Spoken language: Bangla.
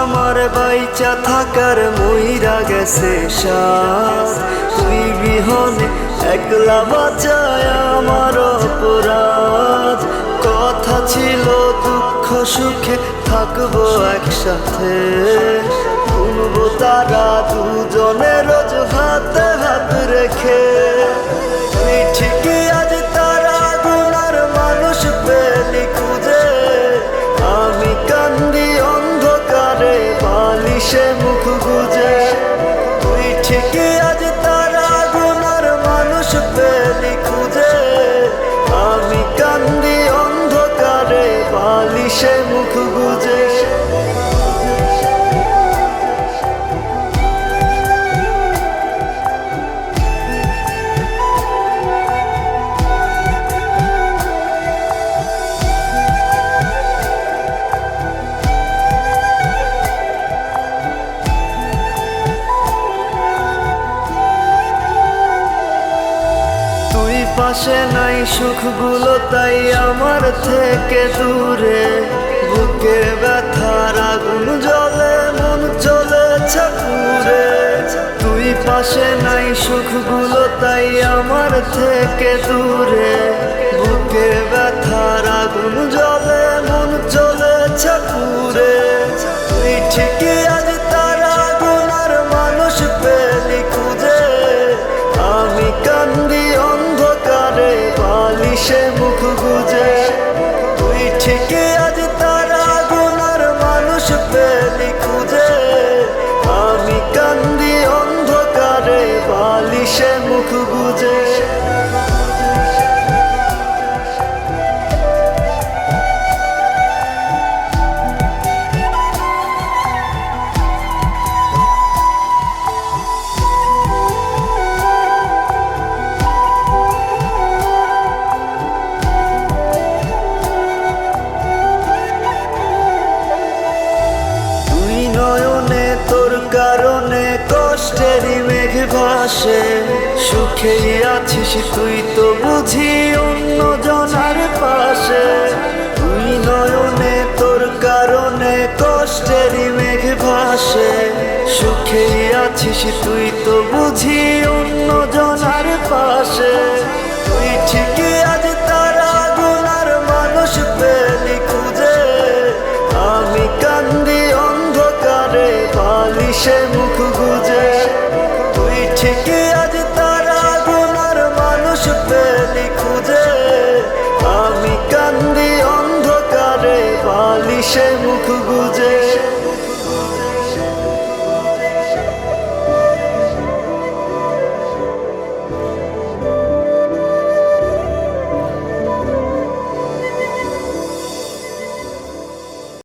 আমার বাইচা থাকার মইরা গেছে সাথ, তুই বিহনে একলা বাঁচায় আমার অপরাধ। কথা ছিল দুঃখ সুখে থাকবো একসাথে, গুনবো তারা দুজনে রোজ হাতে হাত রেখে। তুই ঠিকই আজ তারা গুনার মানুষ পেলি খুঁজে, আমি কান্দি অন্ধকারে বালিশে মুখ গুজে। তুই ঠিকই আজ তারা গুনার মানুষ পেলি খুঁজে, আমি কান্দি অন্ধকারে বালিশে মুখ গুজে। পাশে নাই সুখগুলো তাই আমার থেকে দূরে, বুকে ব্যথার আগুন জ্বলে মন চলেছে পুড়ে। তুই পাশে নাই সুখগুলো তাই আমার থেকে দূরে, বুকে ব্যথার আগুন জ্বলে মন চলেছে পুড়ে। তুই ঠিকই আজ তারা গুনার মানুষ পেলি খুঁজে, আমি কান্দি অন্ধকারে বালিশে মুখ গুজে। তুই ঠিকই আজ তারা গুনার মানুষ পেলি খুঁজে, আমি কান্দি অন্ধকারে বালিশে মুখ গুজে। নয়নে তোর কারণে কষ্টেরই মেঘ ভাসে, সুখেই আছিস তুই তো বুঝি অন্য জনার পাশে। তুই নয়নে তোর কারণে কষ্টেরই মেঘ ভাসে, সুখেই আছিস তুই তো বুঝি অন্য জনার পাশে। তুই ঠিকই আজ তারা গুনার মানুষ পেলি খুঁজে, আমি কান্দি অন্ধকারে বালিশে